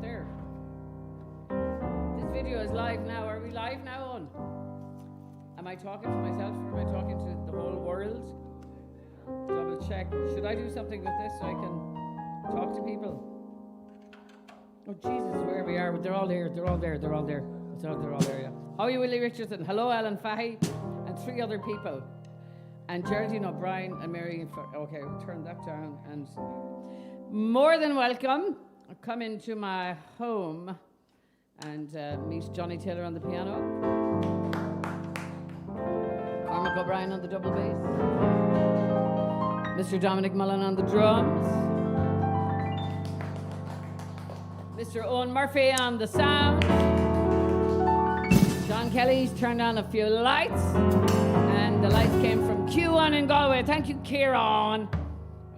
not there. This video is live now. Are we live now on? Am I talking to myself or am I talking to the whole world? Double check. Should I do something with this so I can talk to people? Oh Jesus, where we are. They're all here. They're all there. They're all there. They're all there, yeah. How are you, Willie Richardson? Hello, Alan Fahy, and 3 other people. And Geraldine O'Brien and Mary. Okay, we'll turn that down. And more than welcome. Come into my home and meet Johnny Taylor on the piano. Cormac O'Brien on the double bass. Mr. Dominic Mullen on the drums. Mr. Eóin Murphy on the sound. John Kelly's turned on a few lights. And the lights came from Q1 in Galway. Thank you, Kieran.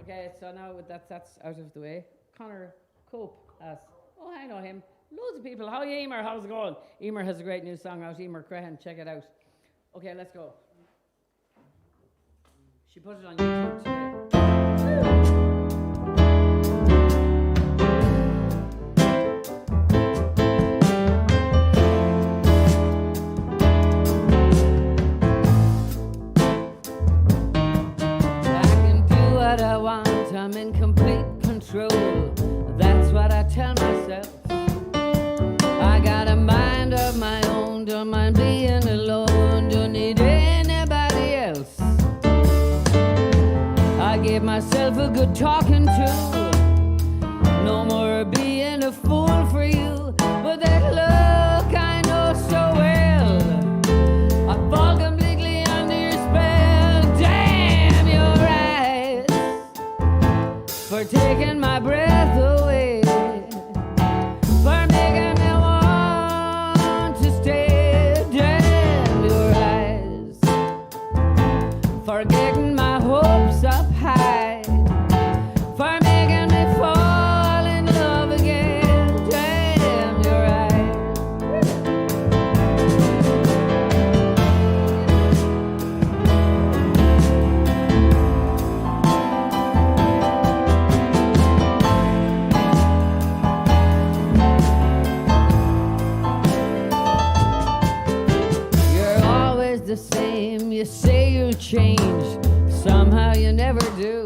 Okay, so now that's out of the way. Connor Cope asks, oh, I know him. Loads of people. How are you, Emer? How's it going? Emer has a great new song out. Emer Crehan, check it out. Okay, let's go. She put it on YouTube today. I want, I'm in complete control. That's what I tell myself. I got a mind of my own, don't mind being alone, don't need anybody else. I gave myself a good talking to. No more being a fool for you. But that look I know so well, I fall completely under your spell. Damn your eyes for taking my breath away, for making me want to stay. Damn your eyes for getting my hopes up high, for making me fall in love again. Damn your eyes. You're always the same, you say you'll change, somehow you never do.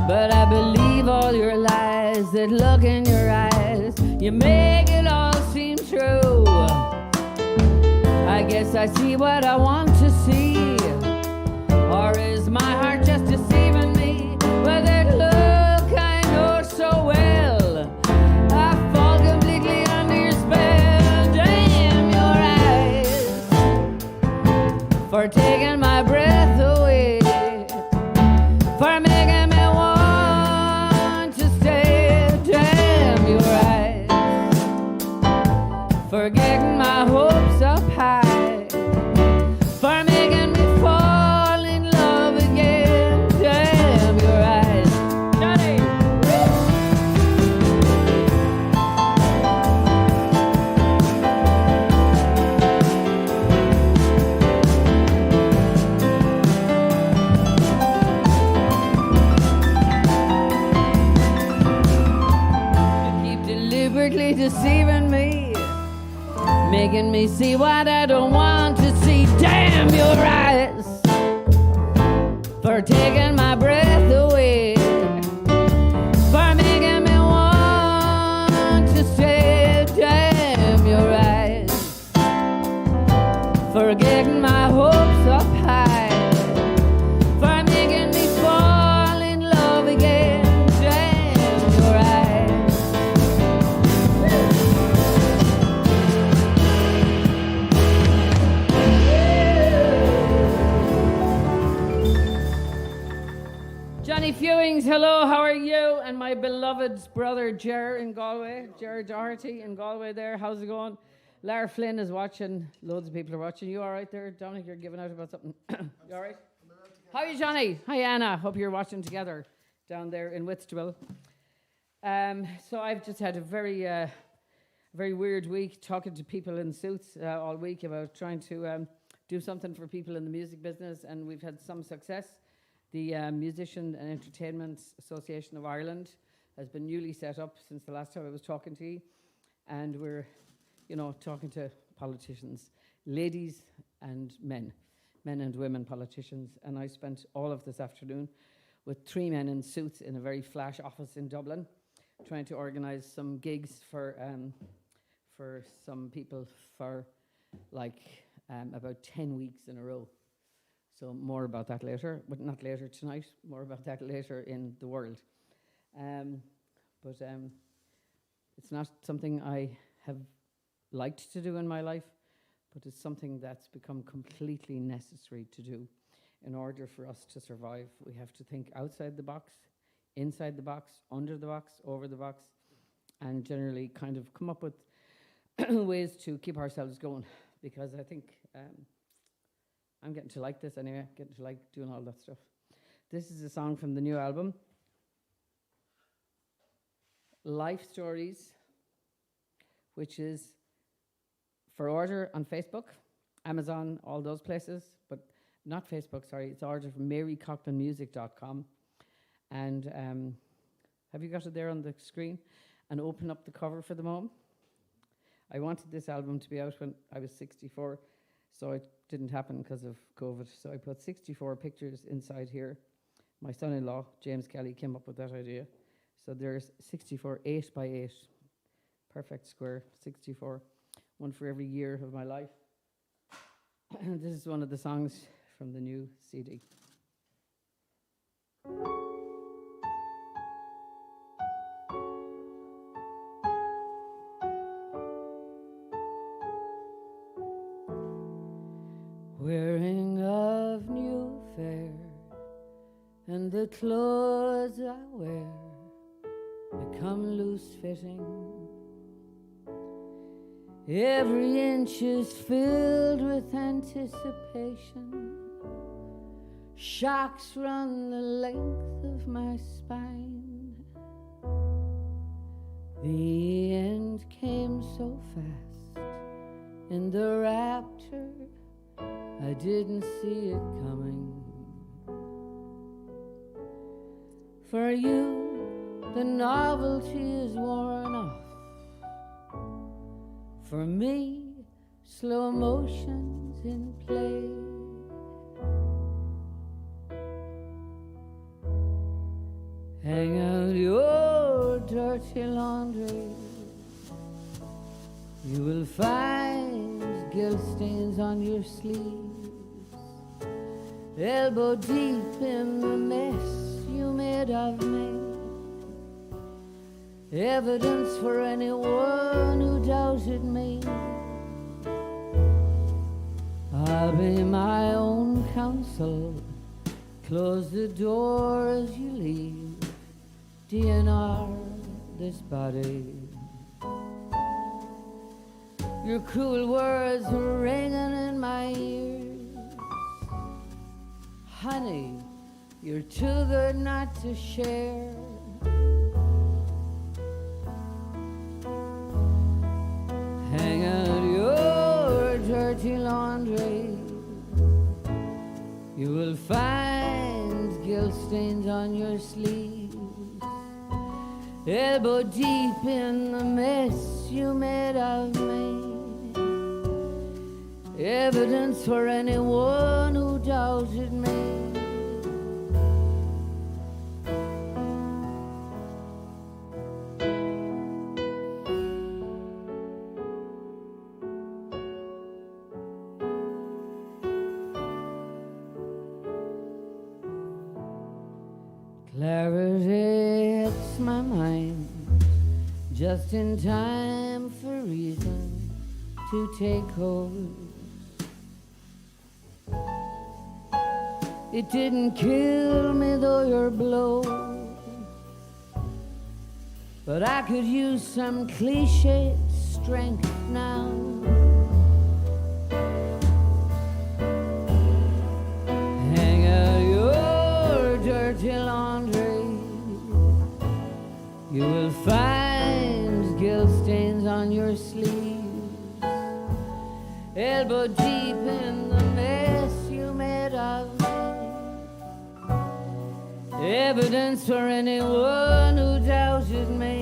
But I believe all your lies, that look in your eyes, you make it all seem true. I guess I see what I want to see, or is my heart just deceiving me? Well, that look I know so well, I fall completely under your spell. Damn your eyes for taking my breath away, for making me want to stay. Damn your eyes for getting my hopes up high, for making me fall in love again. Damn your eyes. Johnny. You keep deliberately deceiving me, making me see what I don't want to see. Damn your eyes for taking my breath away, for making me want to stay. Damn your eyes for getting my hopes up high, for making me fall in love again. Damn your eyes. Johnny Fewings, hello, how are you? And my beloved brother Ger in Galway, Ger Doherty in Galway there, how's it going? Lara Flynn is watching, loads of people are watching. You all right there, Dominic? You're giving out about something. You all right? How are you, Johnny? Hi, Anna. Hope you're watching together down there in Whitstable. So I've just had a very weird week talking to people in suits all week about trying to do something for people in the music business, and we've had some success. The Musician and Entertainment Association of Ireland has been newly set up since the last time I was talking to you. And we're, talking to politicians, ladies and men and women politicians. And I spent all of this afternoon with 3 men in suits in a very flash office in Dublin, trying to organise some gigs for some people for about 10 weeks in a row. So more about that later, but not later tonight, more about that later in the world. But it's not something I have liked to do in my life, but it's something that's become completely necessary to do. In order for us to survive, we have to think outside the box, inside the box, under the box, over the box, and generally kind of come up with ways to keep ourselves going, because I think I'm getting to like this anyway, getting to like doing all that stuff. This is a song from the new album, Life Stories, which is for order on Facebook, Amazon, all those places, but not Facebook, sorry, it's ordered from marycoughlinmusic.com. And have you got it there on the screen? And open up the cover for the moment. I wanted this album to be out when I was 64, so it didn't happen because of COVID. So I put 64 pictures inside here. My son-in-law, James Kelly, came up with that idea. So there's 64 8 by 8, perfect square, 64, one for every year of my life. And this is one of the songs from the new CD. Wearing of new fair, and the clothes I wear become loose-fitting. Every inch is filled with anticipation. Shocks run the length of my spine. The end came so fast, and the rapture, I didn't see it coming. For you, the novelty is worn off. For me, slow motion's in play. Hang out your dirty laundry. You will find guilt stains on your sleeves, elbow deep in the mess you made of me. Evidence for anyone who doubted me. I'll be my own counsel. Close the door as you leave. DNR this body. Your cruel words are ringing in my ears. Honey, you're too good not to share. Hang out your dirty laundry. You will find guilt stains on your sleeves, elbow deep in the mess you made of me. Evidence for anyone who doubted me. Clarity hits my mind just in time for reason to take hold. It didn't kill me though your blow, but I could use some cliched strength now. Hang out your dirty laundry. You will find guilt stains on your sleeves, elbow deep in the mess you made of me. evidence for anyone who doubted me.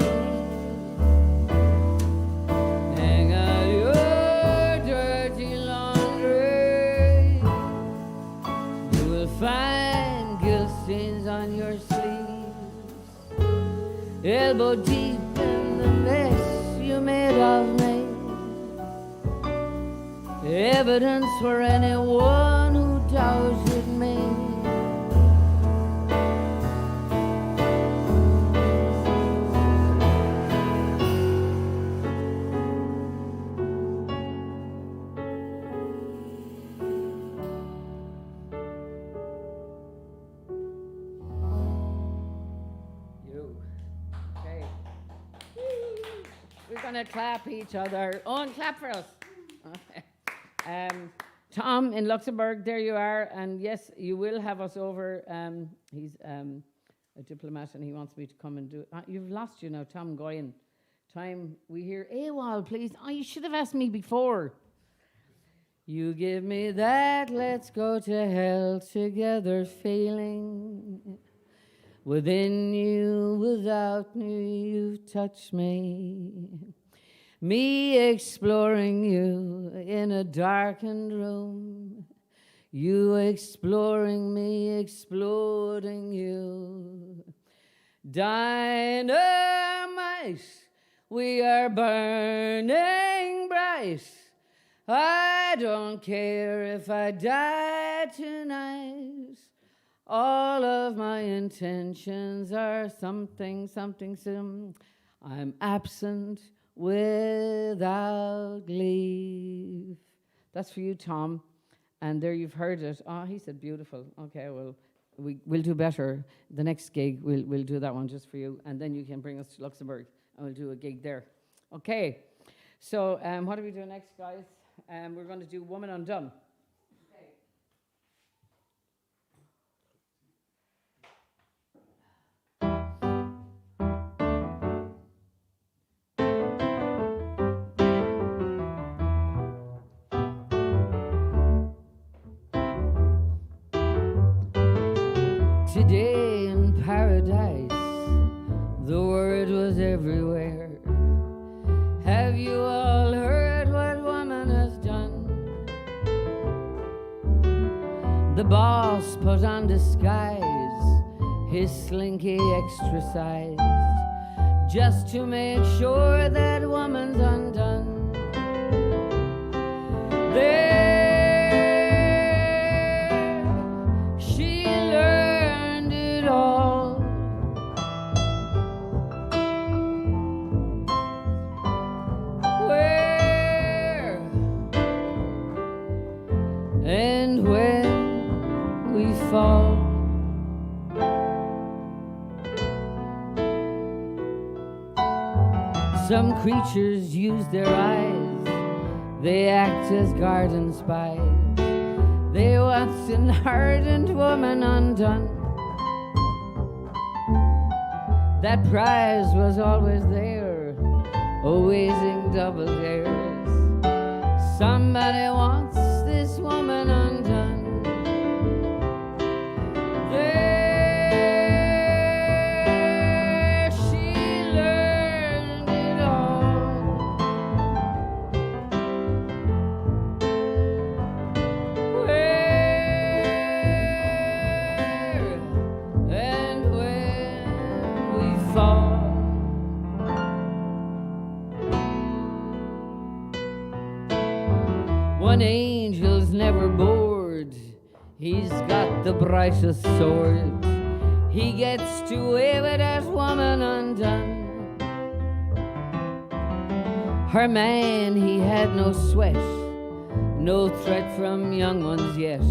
Hang out your dirty laundry. You will find guilt stains on your sleeves, elbow deep in the mess you made of me. Evidence for anyone who doubted me. Okay. We're gonna clap each other. Owen, clap for us. Okay. Tom in Luxembourg, there you are, and yes, you will have us over. He's a diplomat, and he wants me to come and do it. You've lost, you know, Tom Goyen. Time we hear AWOL, please. Oh, you should have asked me before. You give me that let's go to hell together feeling. Within you, without me, you touch me. Me exploring you in a darkened room. You exploring me, exploding you. Dynamite, we are burning bright. I don't care if I die tonight. All of my intentions are something, sim. I'm absent without leave. That's for you, Tom. And there you've heard it. Oh, he said beautiful. Okay, well, we'll do better. The next gig, we'll do that one just for you. And then you can bring us to Luxembourg, and we'll do a gig there. Okay. So what do we do next, guys? We're going to do Woman Undone. Today in paradise, the word was everywhere. Have you all heard what woman has done? The boss put on disguise, his slinky exercise, just to make sure that woman's undone. There she learned it all. Where and when we fall, some creatures use their eyes, they act as garden spies. They watched an ardent woman undone. That prize was always there, awaiting double dares. Somebody wants this woman undone. There she learned it all. Where and when we fall. One angel's never bored. He's got the brightest sword. He gets to wave it at woman undone. Her man, he had no sweat, no threat from young ones yet.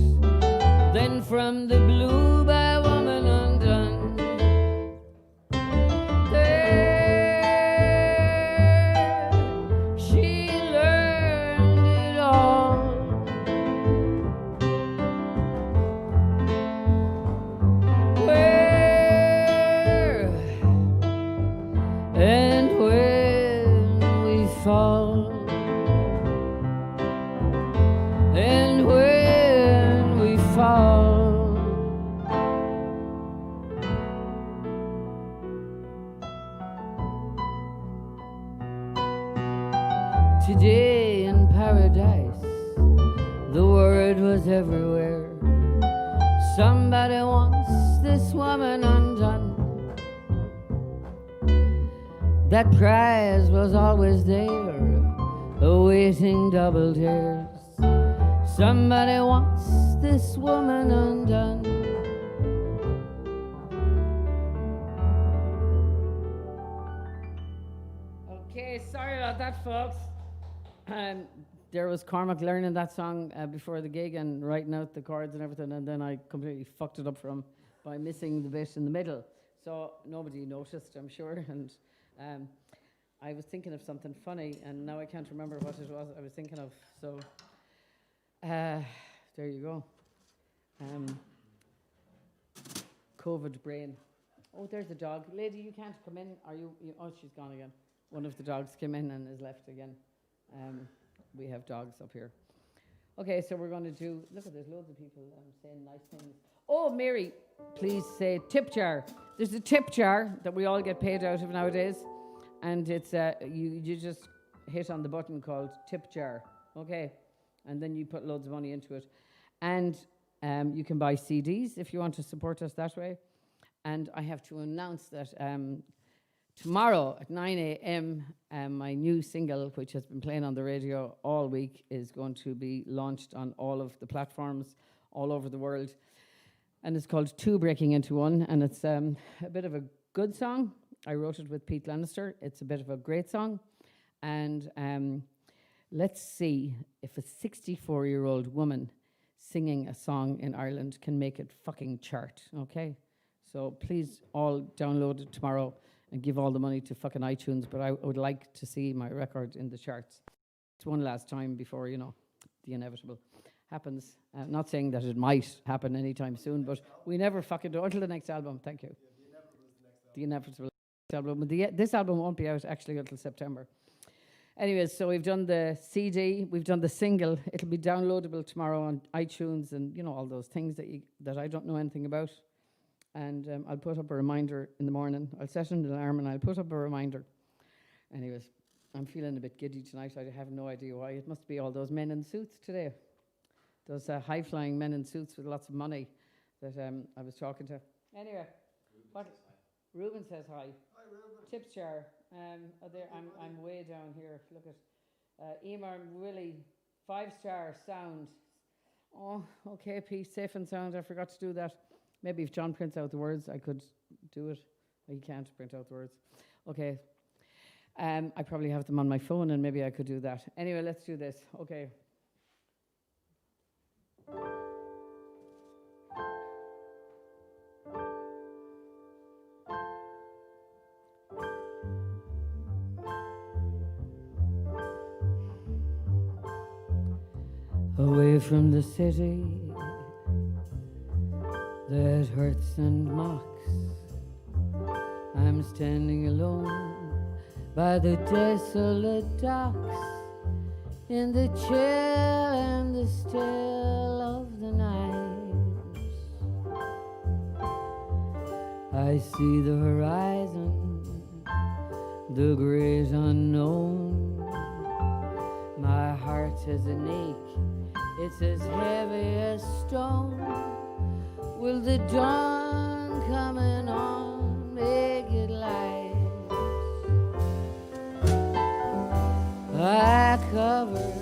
Then from the blue by woman undone, there she learned it all. Where and when we fall, and when we fall, was everywhere. Somebody wants this woman undone. That prize was always there, awaiting double dares. Somebody wants this woman undone. Okay, sorry about that, folks. There was Cormac learning that song before the gig and writing out the chords and everything, and then I completely fucked it up for him by missing the bit in the middle. So nobody noticed, I'm sure. And I was thinking of something funny, and now I can't remember what it was I was thinking of. So there you go. COVID brain. Oh, there's a dog. Lady, you can't come in. Are you? Oh, she's gone again. One of the dogs came in and is left again. We have dogs up here. Okay, so we're going to do, look at, there's loads of people saying nice things. Oh, Mary, please say tip jar. There's a tip jar that we all get paid out of nowadays. And it's, you just hit on the button called tip jar, okay? And then you put loads of money into it. And you can buy CDs if you want to support us that way. And I have to announce that tomorrow at 9 a.m., my new single, which has been playing on the radio all week, is going to be launched on all of the platforms all over the world. And it's called Two Breaking Into One, and it's a bit of a good song. I wrote it with Pete Lannister. It's a bit of a great song. And let's see if a 64-year-old woman singing a song in Ireland can make it fucking chart, okay? So please all download it tomorrow and give all the money to fucking iTunes, but I would like to see my record in the charts. It's one last time before, you know, the inevitable happens. Not saying that it might happen anytime soon, but we never fucking do. Until the next album, thank you. Yeah, the inevitable album. But this album won't be out actually until September. Anyways, so we've done the CD, we've done the single. It'll be downloadable tomorrow on iTunes and, you know, all those things that I don't know anything about. And I'll put up a reminder in the morning. I'll set an alarm and I'll put up a reminder. Anyways, I'm feeling a bit giddy tonight. I have no idea why. It must be all those men in suits today. Those high-flying men in suits with lots of money that I was talking to. Anyway, Ruben says hi. Hi, Ruben. Tips jar. I'm way down here. Look at Eóin Murphy, 5-star sound. Oh, okay, Pete, safe and sound. I forgot to do that. Maybe if John prints out the words, I could do it. He can't print out the words. Okay. I probably have them on my phone, and maybe I could do that. Anyway, let's do this. Okay. Away from the city that hurts and mocks, I'm standing alone by the desolate docks, in the chill and the still of the night. I see the horizon, the great unknown. My heart has an ache, it's as heavy as stone. Will the dawn coming on make it light? I cover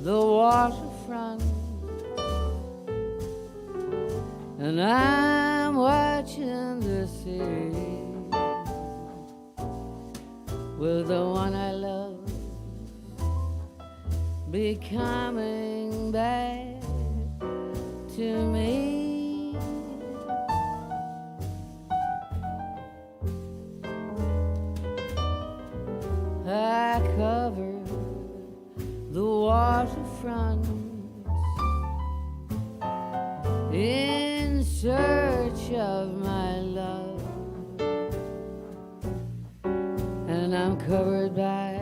the waterfront and I'm watching the sea. Will the one I love be coming back to me? I cover the waterfront in search of my love, and I'm covered by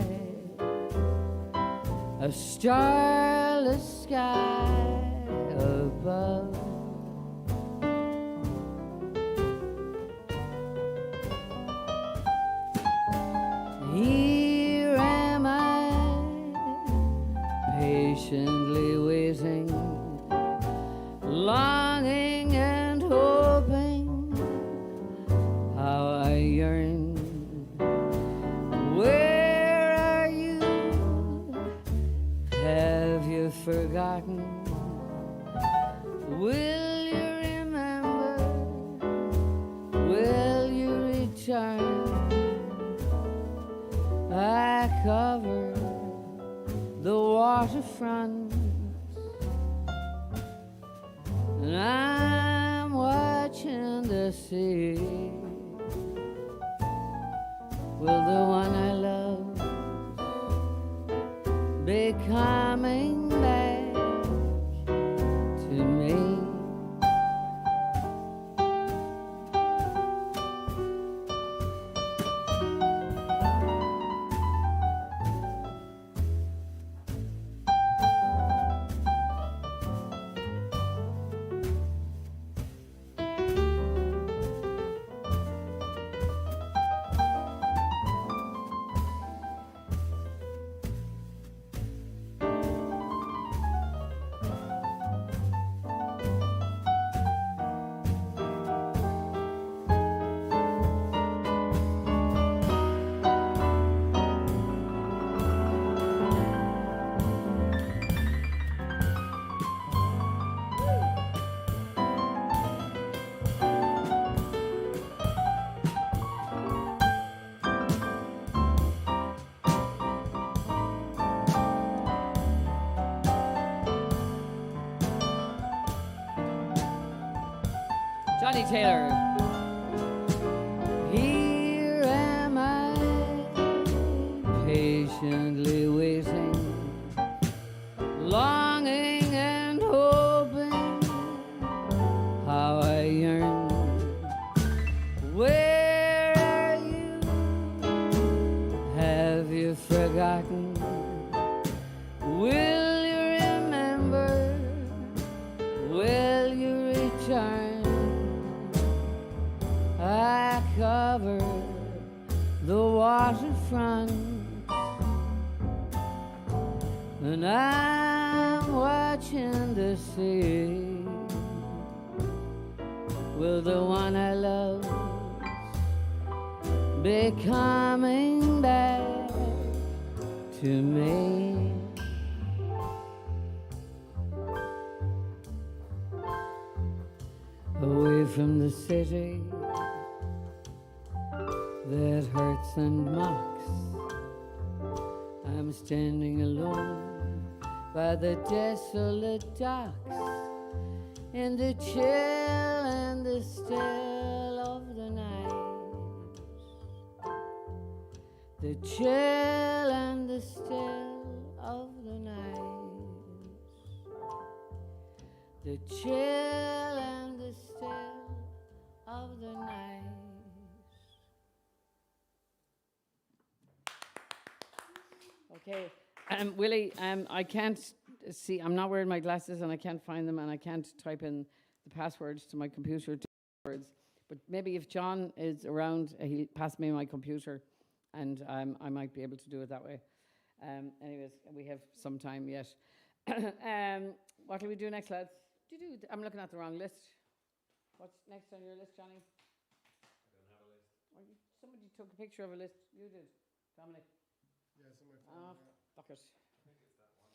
a starless sky above. Here am I, patiently waiting forgotten? Will you remember? Will you return? I cover the waterfront, and I'm watching the sea. Will the one I love be coming back to me? Johnny Taylor. Here am I, patiently waiting, longing and hoping. How I yearn. Where are you? Have you forgotten? Will you remember? Will you return? I cover the waterfront, and I'm watching the sea. Will the one I love be coming back to me? Away from the city that hurts and mocks, I'm standing alone by the desolate docks, in the chill and the still of the night. The chill and the still of the night. The chill and the still of the night. Okay, Willie, I can't see, I'm not wearing my glasses and I can't find them, and I can't type in the passwords to my computer to words. But maybe if John is around, he'll pass me my computer, and I might be able to do it that way. Anyways, we have some time yet. What will we do next, lads? I'm looking at the wrong list. What's next on your list, Johnny? I don't have a list. Somebody took a picture of a list. You did, Dominic. Yes, on my phone. Fuck it. I think it's that one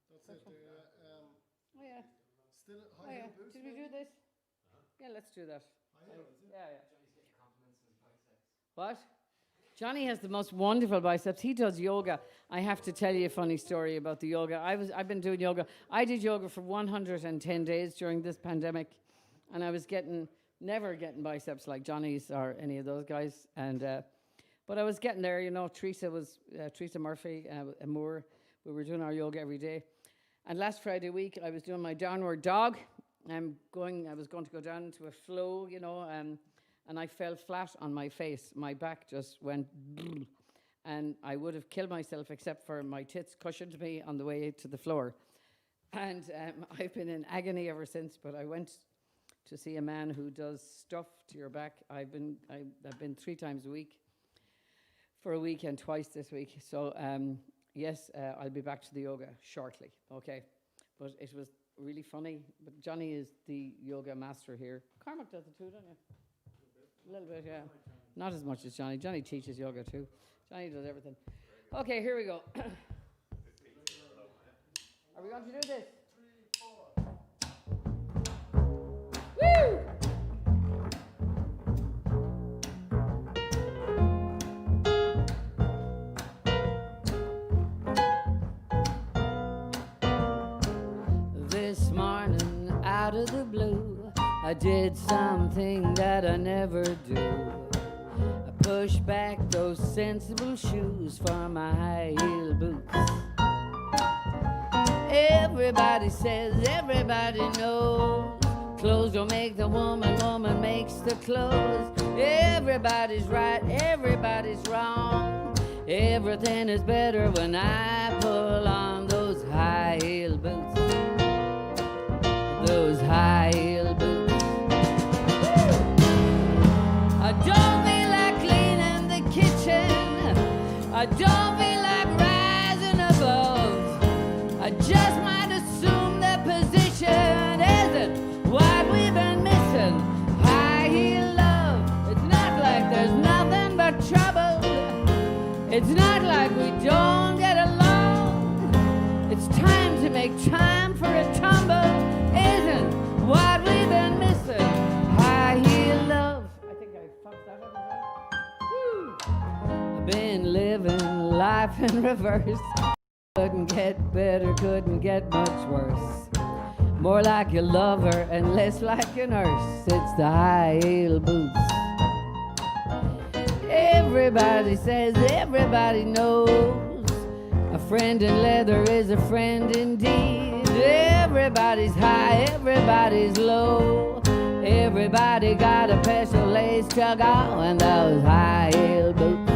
they took a picture. That's it. Oh yeah. Still Oh yeah. boots. Did we do this? Yeah, let's do that. High heel, is it? Yeah. Johnny's getting compliments on his biceps. What? Johnny has the most wonderful biceps. He does yoga. I have to tell you a funny story about the yoga. I've been doing yoga. I did yoga for 110 days during this pandemic, and I was never getting biceps like Johnny's or any of those guys. And but I was getting there. You know, Teresa Murphy, Moore. We were doing our yoga every day. And last Friday week, I was doing my downward dog. I was going to go down into a flow, you know, and I fell flat on my face. My back just went, and I would have killed myself except for my tits cushioned me on the way to the floor. And I've been in agony ever since, but I went to see a man who does stuff to your back. I've been 3 times a week for a week and twice this week. So yes, I'll be back to the yoga shortly, okay? But it was really funny. But Johnny is the yoga master here. Cormac does it too, don't you? A little bit, yeah. Not as much as Johnny. Johnny teaches yoga too. Johnny does everything. Okay, here we go. Are we going to do this? 3, 4. Woo! This morning, out of the blue, I did something that I never do. I pushed back those sensible shoes for my high-heel boots. Everybody says, everybody knows, clothes don't make the woman, woman makes the clothes. Everybody's right, everybody's wrong. Everything is better when I pull on those high-heel boots. Those high-heel boots. I don't feel like cleaning the kitchen. I don't feel like rising above. I just might assume the position isn't what we've been missing. High-heel love. It's not like there's nothing but trouble. It's not like we don't get along. It's time to make time for a tumble. Isn't what we've been missing. High-heel love. I think I fucked that up as well. I've been living life in reverse. Couldn't get better, couldn't get much worse. More like a lover and less like a nurse. It's the high-heel boots. Everybody says, everybody knows, a friend in leather is a friend indeed. Everybody's high, everybody's low. Everybody got a special lace to go in those high-heel boots.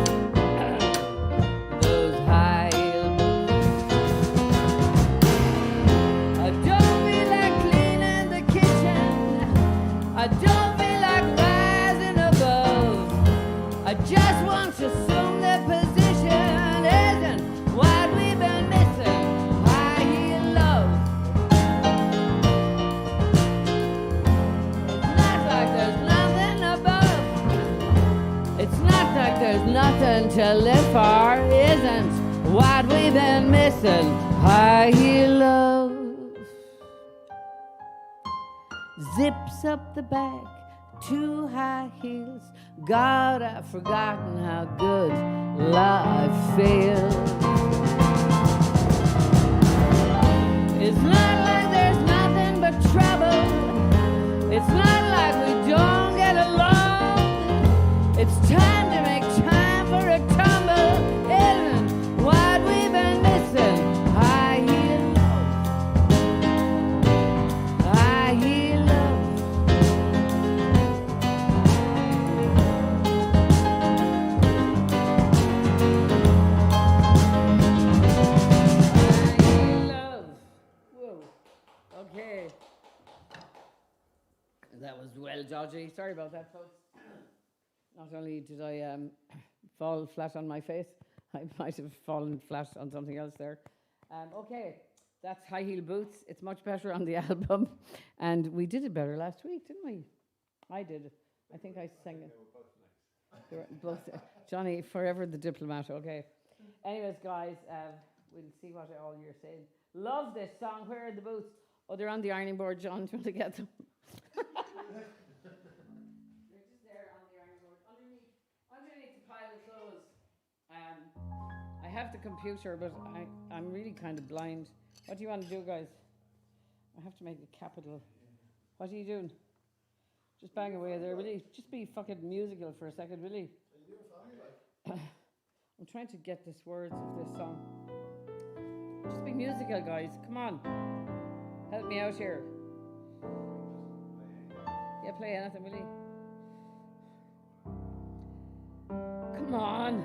Those high-heel boots. I don't feel like cleaning the kitchen. I don't feel like rising above. I just want to assume the position isn't what we've been missing. High-heel love. It's not like there's nothing above. It's not like there's nothing to live for. Isn't what we've been missing. High-heel love. Zips up the back, 2 high heels. God, I've forgotten how good life feels. It's not like there's nothing but trouble. It's not like we don't get along. It's time to make time for a tumble. Isn't what we've been missing. High heel love. High heel love. Okay. That was well dodgy. Sorry about that, folks. Not only did I fall flat on my face, I might have fallen flat on something else there. Okay, that's High Heel Boots. It's much better on the album. And we did it better last week, didn't we? I did. I think I sang it. They were both Johnny, forever the diplomat, okay. Anyways, guys, we'll see what all you're saying. Love this song. Where are the boots? Oh, they're on the ironing board, John. Do you want to get them? They're just there on the ironing board. Underneath the pile of clothes. I have the computer, but I'm really kind of blind. What do you want to do, guys? I have to make a capital. What are you doing? Just bang away there, will you? Just be fucking musical for a second, will you? I'm trying to get this words of this song. Just be musical, guys. Come on. Help me out here. Yeah, play anything, will you? Come on.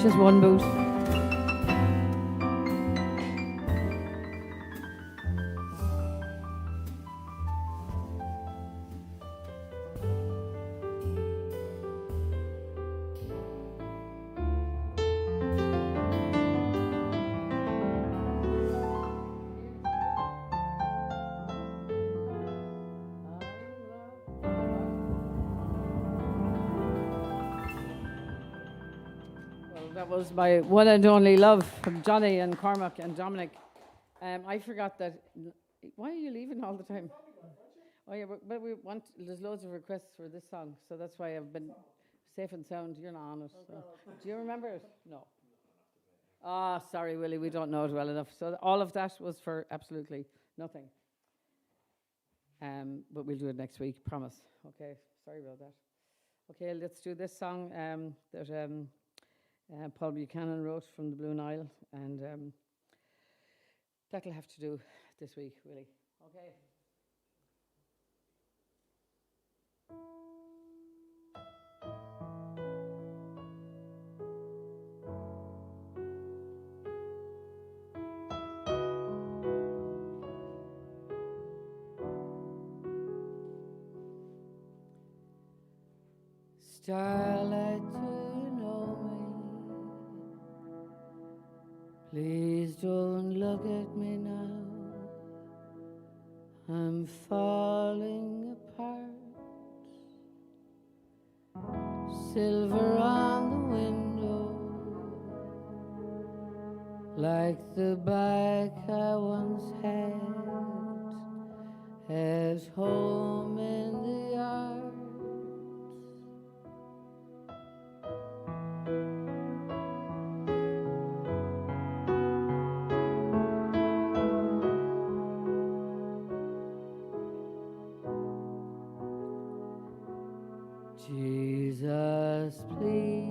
Just one boot. That was my one and only love from Johnny and Cormac and Dominic. I forgot that. Why are you leaving all the time? Oh yeah, but we want. There's loads of requests for this song, so that's why I've been safe and sound. You're not on it. So. Do you remember it? No. Ah, sorry, Willie. We don't know it well enough. So all of that was for absolutely nothing. But we'll do it next week. Promise. Okay. Sorry about that. Okay, let's do this song that. Paul Buchanan wrote from the Blue Nile, and that'll have to do this week, really. Okay. Starlight, do you know me? Please don't look at me now. I'm falling apart. Silver on the window, like the bike I once had at home in the yard. Jesus, please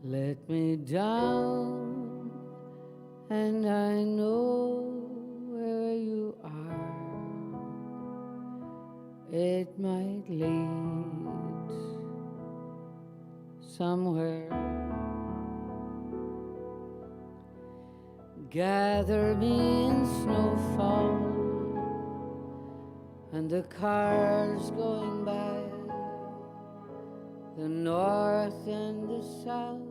let me down, and I know where you are. It might lead somewhere. Gather me in snowfall and the cars going by, the north and the south,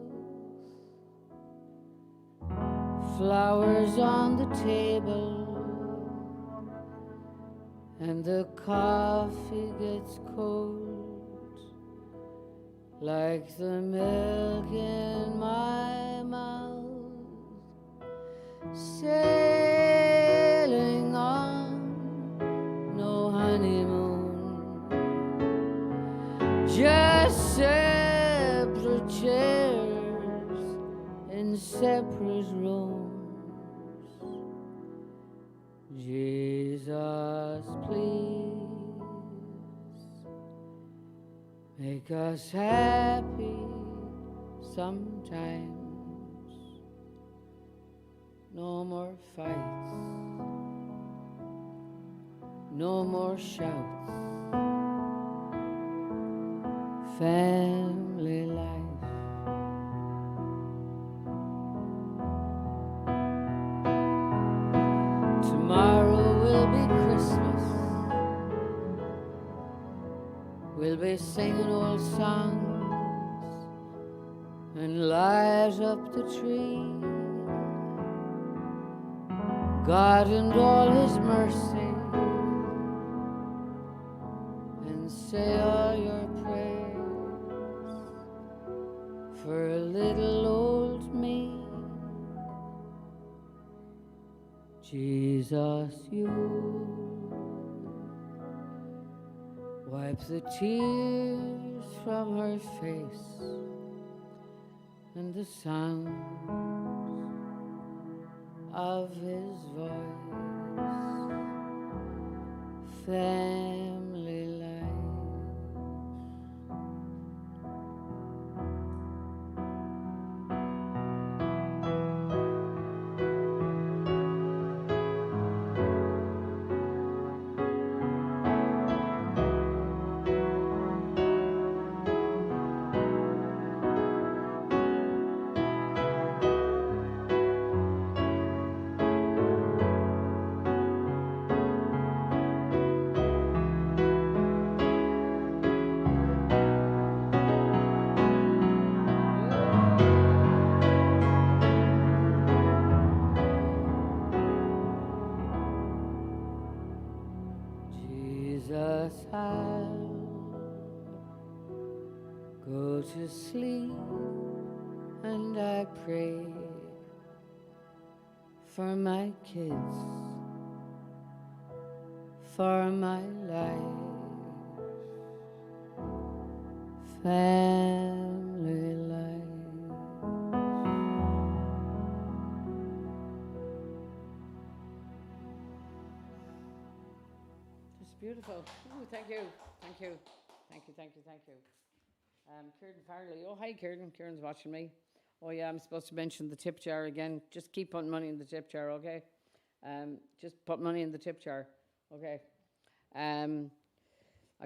flowers on the table, and the coffee gets cold, like the milk in my mouth, sailing on no honeymoon, just separate chairs in separate rooms. Jesus, please make us happy sometimes. No more fights, no more shouts, family life. Tomorrow will be Christmas. We'll be singing old songs and light up the tree. God and all his mercy, and say all your prayers for a little old me. Jesus, you wipe the tears from her face and the sound of his voice. Family life. and I pray for my kids, for my life, family life. It's beautiful. Ooh, thank you, thank you, thank you, thank you, thank you. Kieran Farley. Oh, hi, Kieran. Kieran's watching me. Oh, yeah, I'm supposed to mention the tip jar again. Just keep putting money in the tip jar, okay? Just put money in the tip jar, okay? I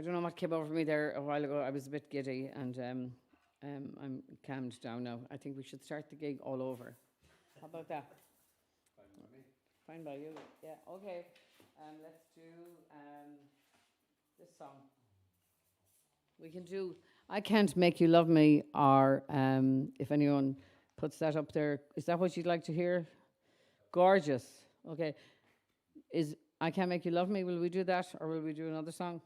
don't know what came over me there a while ago. I was a bit giddy, and I'm calmed down now. I think we should start the gig all over. How about that? Fine by me. Fine by you. Yeah, okay. Let's do this song. We can do I Can't Make You Love Me, or if anyone puts that up there. Is that what you'd like to hear? Gorgeous. Okay. Is I Can't Make You Love Me, will we do that, or will we do another song?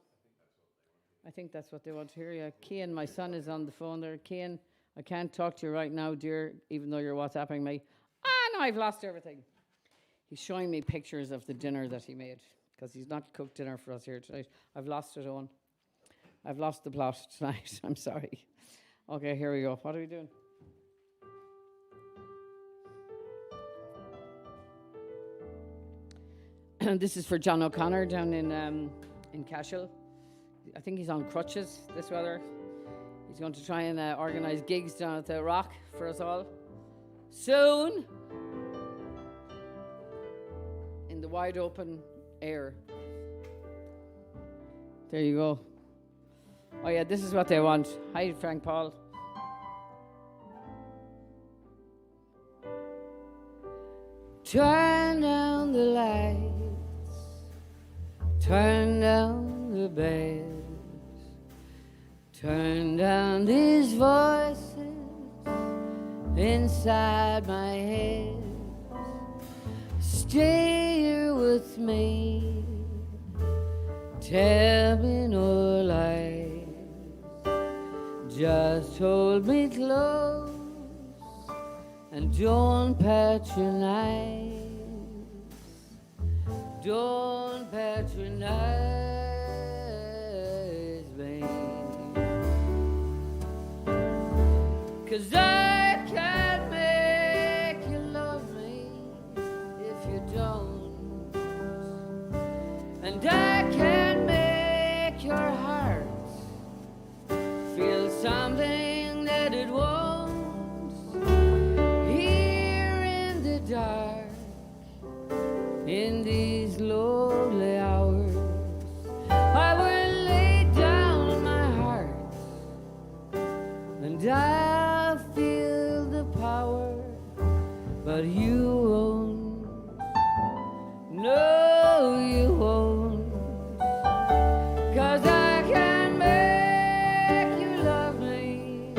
I think that's what they want to hear, yeah. Cian, my son, is on the phone there. Cian, I can't talk to you right now, dear, even though you're WhatsApping me. No, I've lost everything. He's showing me pictures of the dinner that he made, because he's not cooked dinner for us here tonight. I've lost it, Owen. I've lost the plot tonight. I'm sorry. Okay, here we go. What are we doing? This is for John O'Connor down in Cashel. I think he's on crutches this weather. He's going to try and organise gigs down at the Rock for us all soon, in the wide open air. There you go. Oh yeah, this is what they want. Hi, Frank Paul. Turn down the lights, turn down the beds, turn down these voices inside my head. Stay here with me, tell me no lies, just hold me close and don't patronize, don't patronize me, 'cause I can't make you love me if you don't, and I can't make your heart feel something that it won't. Here in the dark, in these lonely hours, I will lay down my heart, and I'll feel the power, but you won't. No, you won't, 'cause I can make you love me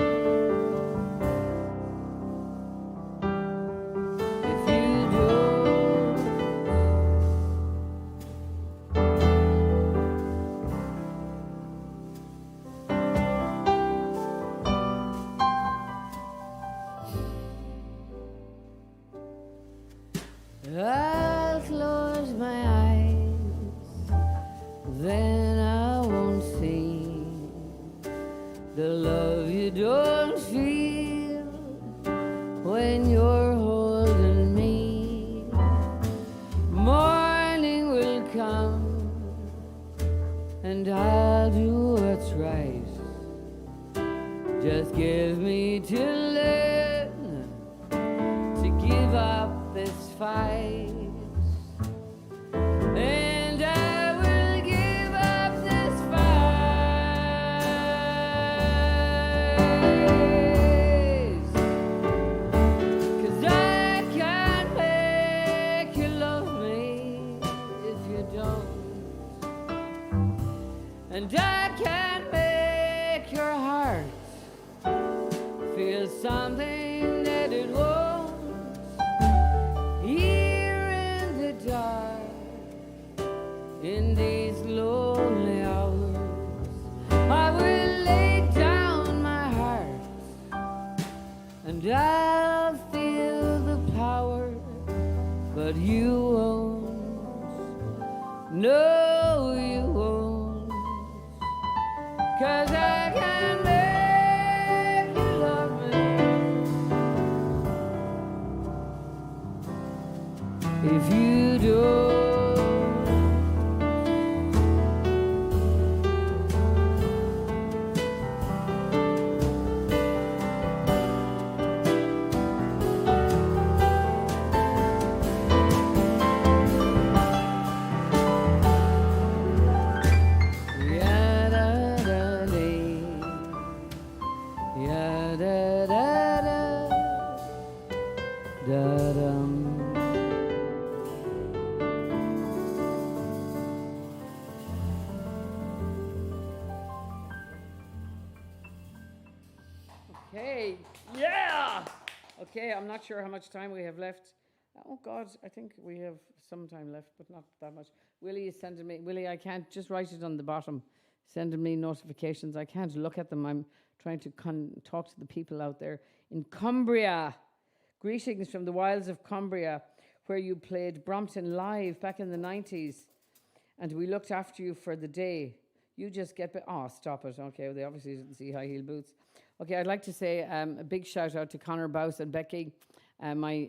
if you don't. I'll close my eyes, then I won't see the love you don't feel when you're holding me. Morning will come, and I'll do what's right. Just give me till then to give up this fight, and I will give up this fight, 'cause I can't make you love me if you don't, and I can't make your heart feel something that it won't. Here in the dark, in these lonely hours, I will lay down my heart, and I'll feel the power, but you won't. No, you won't. 'Cause I can make you love me if you don't. Okay, yeah! Okay, I'm not sure how much time we have left. Oh God, I think we have some time left, but not that much. Willie is sending me, Willie, I can't, just write it on the bottom, sending me notifications. I can't look at them. I'm trying to talk to the people out there in Cumbria. Greetings from the wilds of Cumbria, where you played Brompton live back in the 90s, and we looked after you for the day. You just get, oh, stop it. Okay, well, they obviously didn't see high heel boots. Okay, I'd like to say a big shout out to Connor, Bouse and Becky, my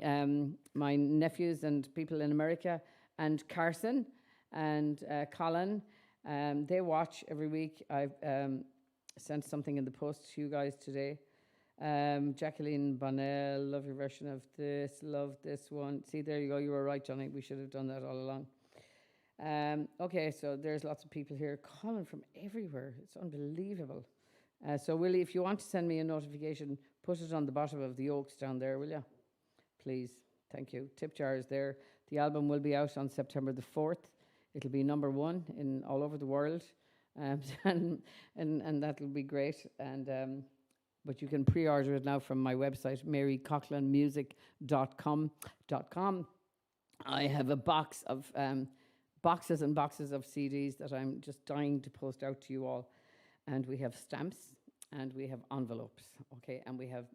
nephews and people in America, and Carson and Colin. They watch every week. I've sent something in the post to you guys today. Jacqueline Bonnell, love your version of this, love this one. See, there you go, you were right, Johnny. We should have done that all along. Okay, so there's lots of people here calling from everywhere. It's unbelievable. So Willie, if you want to send me a notification, put it on the bottom of the Oaks down there, will you? Please, thank you. Tip jar is there. The album will be out on September the 4th. It'll be #1 in all over the world, and that'll be great. And but you can pre-order it now from my website, marycoughlanmusic.com. I have a box of boxes and boxes of CDs that I'm just dying to post out to you all. And we have stamps, and we have envelopes, okay? And we have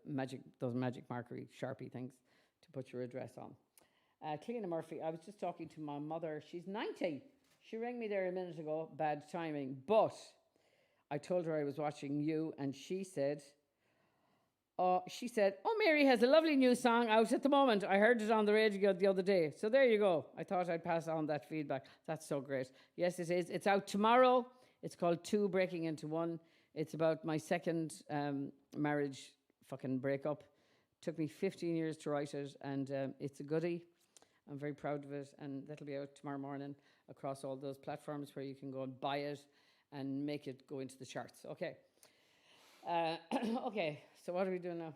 those magic marker Sharpie things to put your address on. Cleena Murphy, I was just talking to my mother. She's 90. She rang me there a minute ago, bad timing. But I told her I was watching you, and she said, oh, Mary has a lovely new song out at the moment. I heard it on the radio the other day. So there you go. I thought I'd pass on that feedback. That's so great. Yes, it is. It's out tomorrow. It's called Two Breaking Into One. It's about my second marriage fucking breakup. Took me 15 years to write it, and it's a goodie. I'm very proud of it, and that'll be out tomorrow morning across all those platforms where you can go and buy it and make it go into the charts. Okay. Okay, so what are we doing now?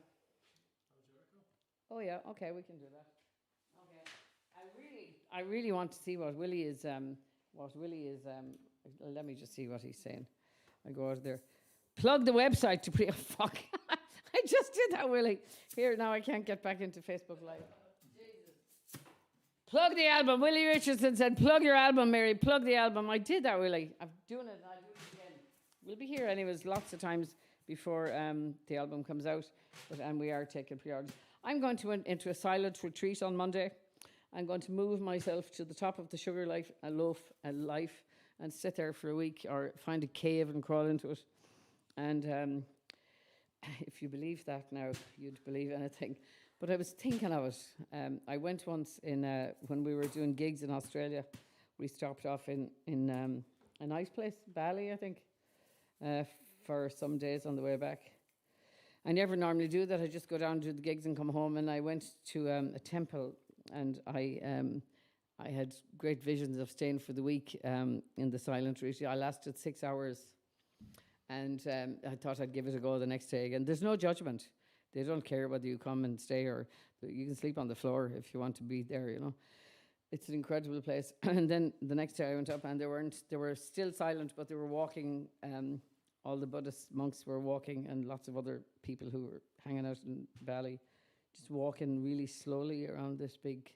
Oh yeah, okay, we can do that. Okay, I really want to see what Willie is. Let me just see what he's saying. I go out there. Plug the website to fuck. I just did that, Willie. Here, now I can't get back into Facebook Live. Jesus. Plug the album. Willie Richardson said, plug your album, Mary. Plug the album. I did that, Willie. I'm doing it, and I'll do it again. We'll be here anyways lots of times before the album comes out, and we are taking pre-orders. I'm going to into a silent retreat on Monday. I'm going to move myself to the top of the sugar loaf and sit there for a week, or find a cave and crawl into it. And if you believe that now, you'd believe anything. But I was thinking of it. I went once when we were doing gigs in Australia. We stopped off in a nice place, Bali, I think, for some days on the way back. I never normally do that. I just go down to the gigs and come home. And I went to a temple, and I had great visions of staying for the week in the silent retreat. I lasted 6 hours, and I thought I'd give it a go the next day again. There's no judgment. They don't care whether you come and stay, or you can sleep on the floor if you want to be there, you know. It's an incredible place. And then the next day I went up, and they were still silent, but they were walking. All the Buddhist monks were walking, and lots of other people who were hanging out in Bali, just walking really slowly around this big,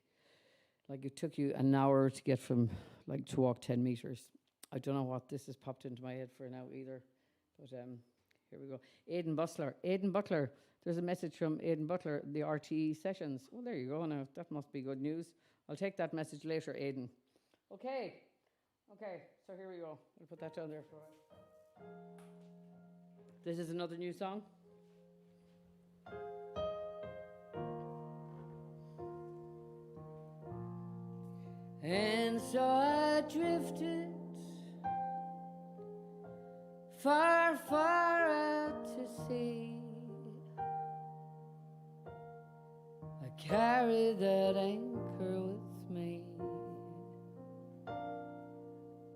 like it took you an hour to get from, like, to walk 10 meters. I don't know what this has popped into my head for now either, but here we go. Aidan Butler, There's a message from Aidan Butler, the RTE sessions. Well, there you go now. That must be good news. I'll take that message later, Aidan. Okay, so here we go. I'll put that down there for a while. This is another new song. And so I drifted far, far out to sea. I carry that anchor with me,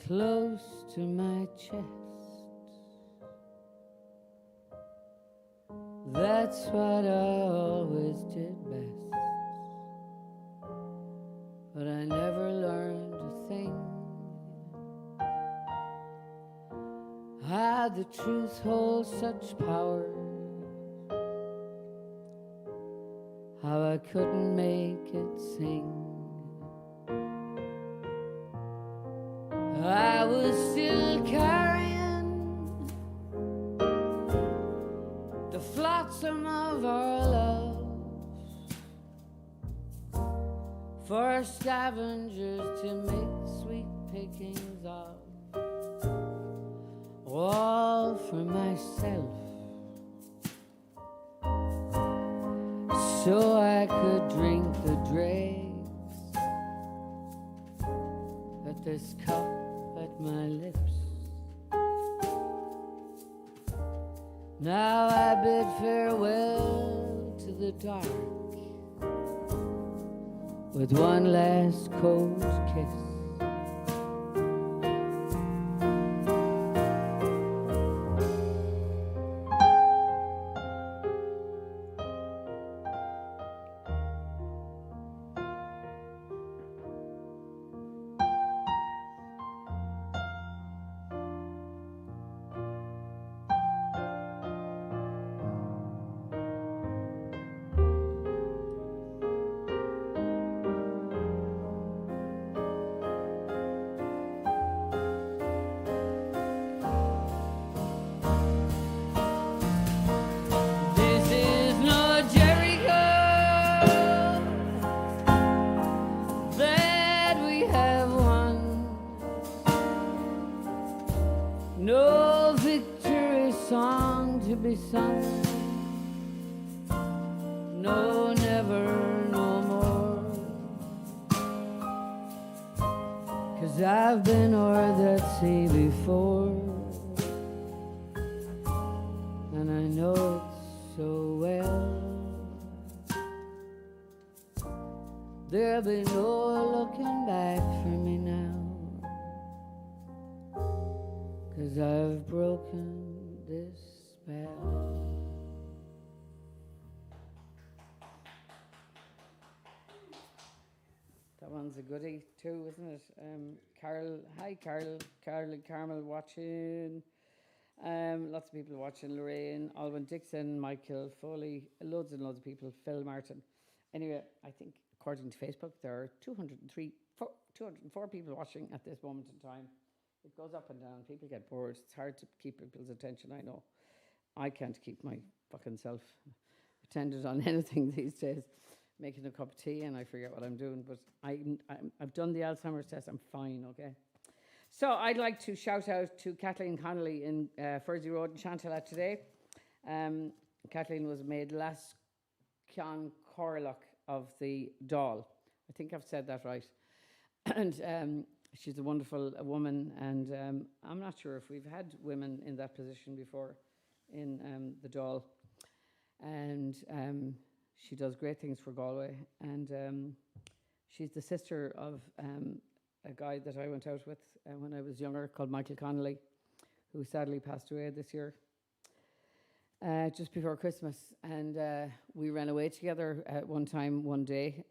close to my chest. That's what I always did best. But I never learned a thing. How the truth holds such power. How I couldn't make it sing. I was still carrying the flotsam of our love for scavengers to make sweet pickings of, all for myself, so I could drink the dregs at this cup at my lips. Now I bid farewell to the dark with one last cold kiss. No victory song to be sung. No, never, no more. 'Cause I've been o'er that sea before, and I know it so well. There'll be no looking back for me now, 'cause I've broken this spell. That one's a goodie too, isn't it? Carol, hi Carol, Carol and Carmel watching. Lots of people watching. Lorraine, Alwyn Dixon, Michael Foley, loads and loads of people. Phil Martin. Anyway, I think according to Facebook, there are 204 people watching at this moment in time. It goes up and down. People get bored. It's hard to keep people's attention, I know. I can't keep my fucking self attended on anything these days. Making a cup of tea and I forget what I'm doing, but I've done the Alzheimer's test. I'm fine, okay? So I'd like to shout out to Kathleen Connolly in Furzy Road in Chantelat today. Kathleen was made last Ceann Corlock of the Dáil. I think I've said that right. And she's a wonderful woman, and I'm not sure if we've had women in that position before in the Dáil. And she does great things for Galway, and she's the sister of a guy that I went out with when I was younger called Michael Connolly, who sadly passed away this year, just before Christmas. And we ran away together at one time, one day.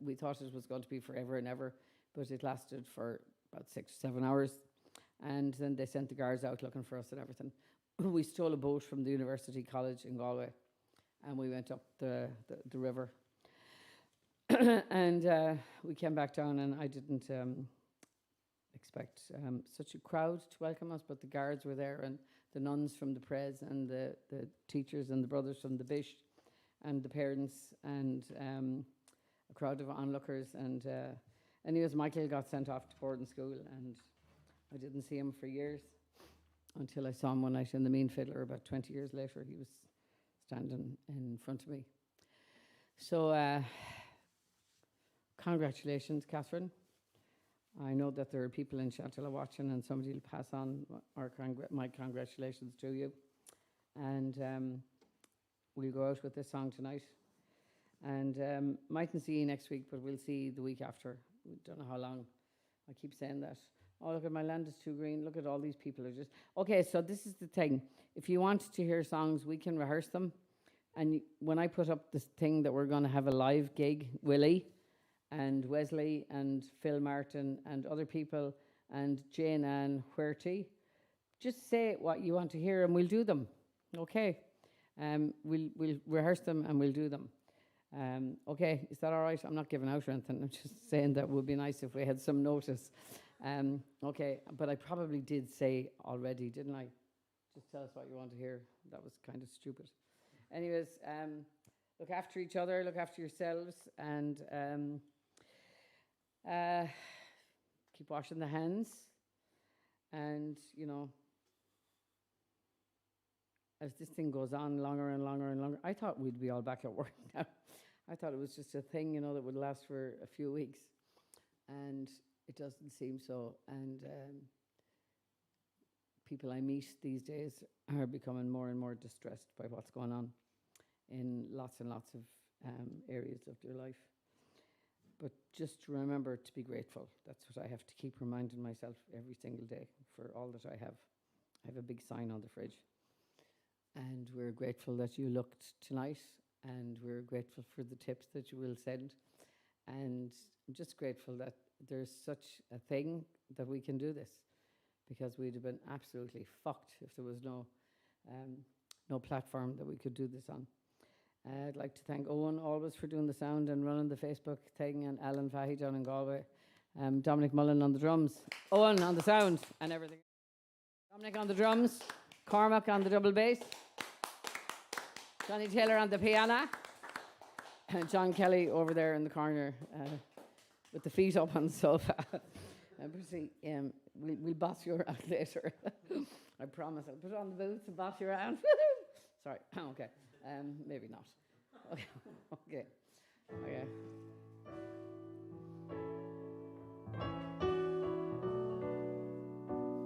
We thought it was going to be forever and ever, but it lasted for about 6 or 7 hours. And then they sent the guards out looking for us and everything. We stole a boat from the University College in Galway, and we went up the river. And we came back down, and I didn't expect such a crowd to welcome us, but the guards were there, and the nuns from the Pres, and the teachers and the brothers from the Bish. and the parents and a crowd of onlookers. And anyways, Michael got sent off to boarding school, and I didn't see him for years until I saw him one night in the Mean Fiddler. About 20 years later, he was standing in front of me. So congratulations, Catherine. I know that there are people in Chantilly watching, and somebody will pass on my congratulations to you. And we'll go out with this song tonight. And mightn't see you next week, but we'll see the week after. We don't know how long. I keep saying that. Oh, look at my land is too green. Look at all these people are just... Okay, so this is the thing. If you want to hear songs, we can rehearse them. And when I put up this thing that we're going to have a live gig, Willie and Wesley and Phil Martin and other people and Jane Ann Huerty, just say what you want to hear and we'll do them. Okay? We'll rehearse them and we'll do them. Okay, is that all right? I'm not giving out or anything. I'm just saying that would be nice if we had some notice. Okay, but I probably did say already, didn't I? Just tell us what you want to hear. That was kind of stupid. Anyways, look after each other, look after yourselves, and keep washing the hands. And, you know, as this thing goes on longer and longer and longer, I thought we'd be all back at work now. I thought it was just a thing, you know, that would last for a few weeks. And it doesn't seem so. And people I meet these days are becoming more and more distressed by what's going on in lots and lots of areas of their life. But just remember to be grateful. That's what I have to keep reminding myself every single day for all that I have. I have a big sign on the fridge. And we're grateful that you looked tonight, and we're grateful for the tips that you will send. And I'm just grateful that there's such a thing that we can do this, because we'd have been absolutely fucked if there was no platform that we could do this on. I'd like to thank Eoin always for doing the sound and running the Facebook thing, and Alan Fahy down in Galway, Dominic Mullen on the drums, Eoin on the sound and everything, Dominic on the drums, Cormac on the double bass, Johnny Taylor on the piano, and John Kelly over there in the corner with the feet up on the sofa. We'll boss you around later. I promise. I'll put on the boots and boss you around. Sorry. Okay. Maybe not. Okay. Okay. Okay.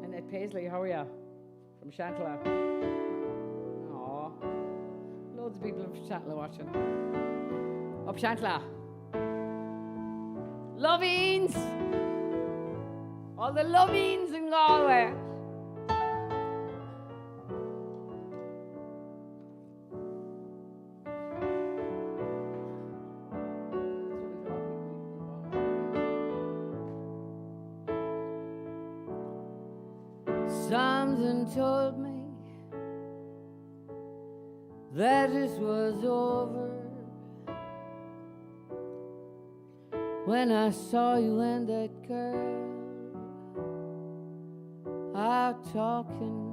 Annette Paisley, how are you? From Chantilly. Aw. Loads of people from Chantilly watching. Up Chantilly. Loveens! All the loveens in Galway. Something told me that this was over when I saw you and that girl out talking.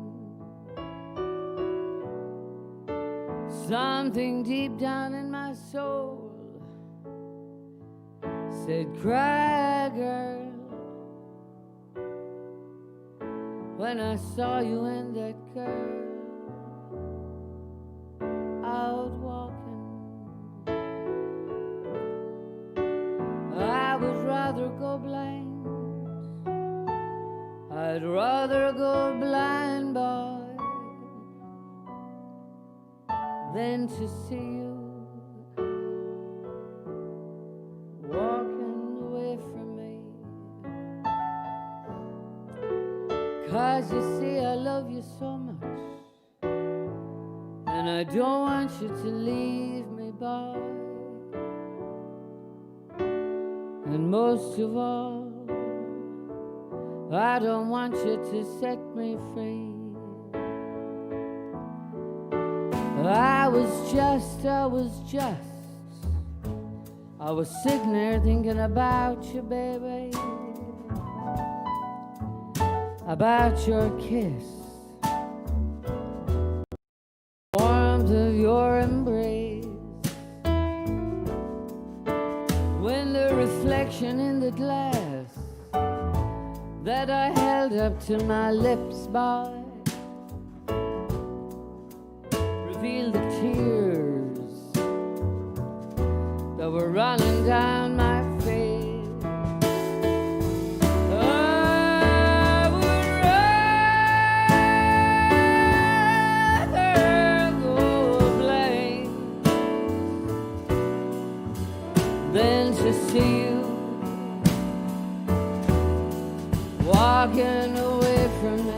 Something deep down in my soul said, cry, girl. When I saw you and that girl out walking, I would rather go blind. I'd rather go blind, boy, than to see you walking away from me. 'Cause you see, I love you so much, and I don't want you to leave me, boy. And most of all, I don't want you to set me free. I was sitting there thinking about you, baby, about your kiss, warmth of your embrace, when the reflection in the glass that I held up to my lips, boy, revealed the tears that were running down my face. I would rather go blind than to see you walking away from me.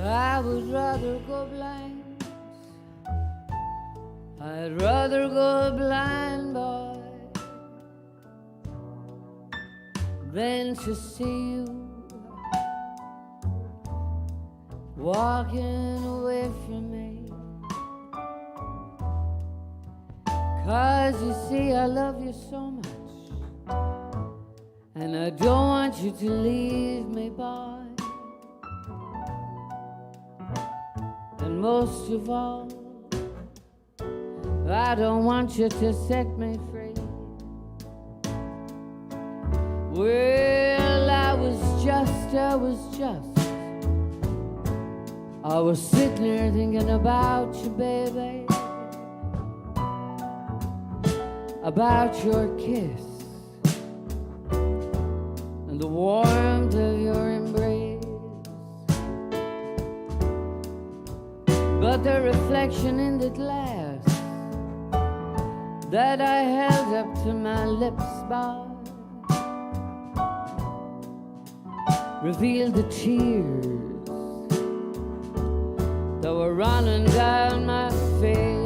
I would rather go blind. I'd rather go blind, boy, than to see you walking away from me. 'Cause you see, I love you so much, and I don't want you to leave me, boy. And most of all, I don't want you to set me free. Well, I was sitting here thinking about you, baby, about your kiss and the warmth of your embrace. But the reflection in the glass that I held up to my lips, boy, revealed the tears that were running down my face.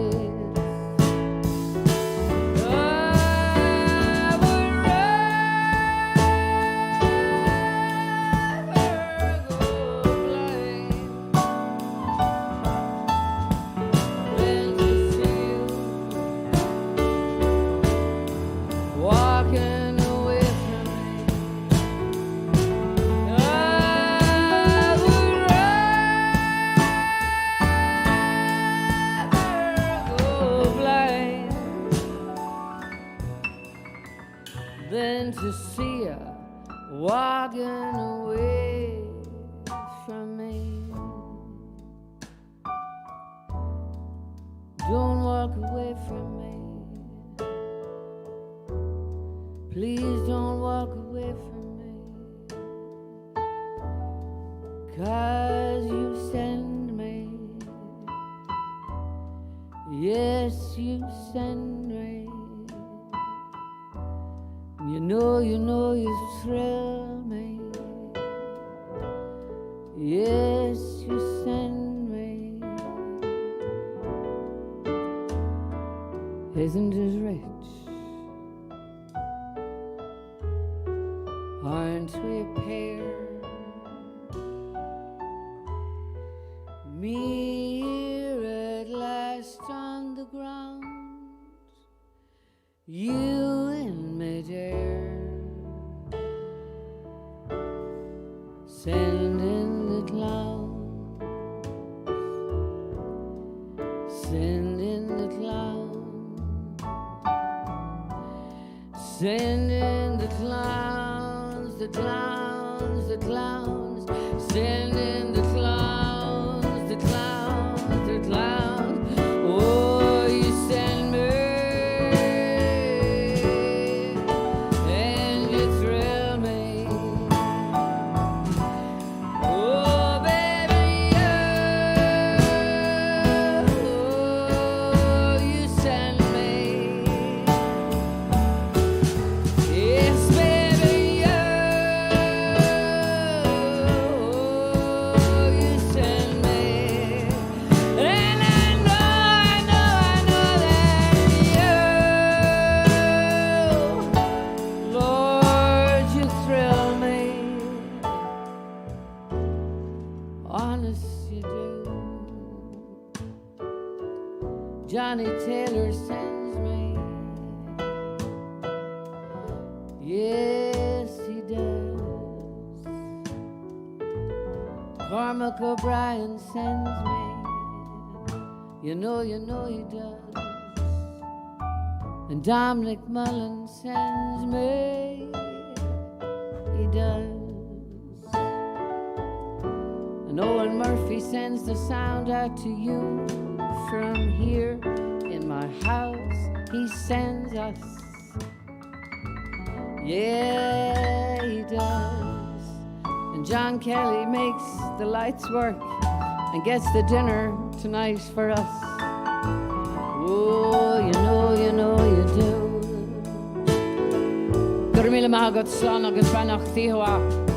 Than to see her walking away from me. Don't walk away from me. Please don't walk away from me. 'Cause you send me. Yes, you send me. You know you thrill me. Yes, you send me. Isn't it rich? Aren't we a pair? Me here at last on the ground, you in midair, send in the clouds, send in the clouds, send in the clouds, the clouds, the clouds, send in the clouds, the clouds, the clouds. Oh, you send me. Yes, baby. Johnny Taylor sends me. Yes, he does. Cormac O'Brien sends me. You know he does. And Dominic Mullen sends me. He does. And Eóin Murphy sends the sound out to you from here in my house. He sends us. Yeah, he does. And John Kelly makes the lights work and gets the dinner tonight for us. Oh, you know you do. Gur míle maith agat slán agus brenach tíoá.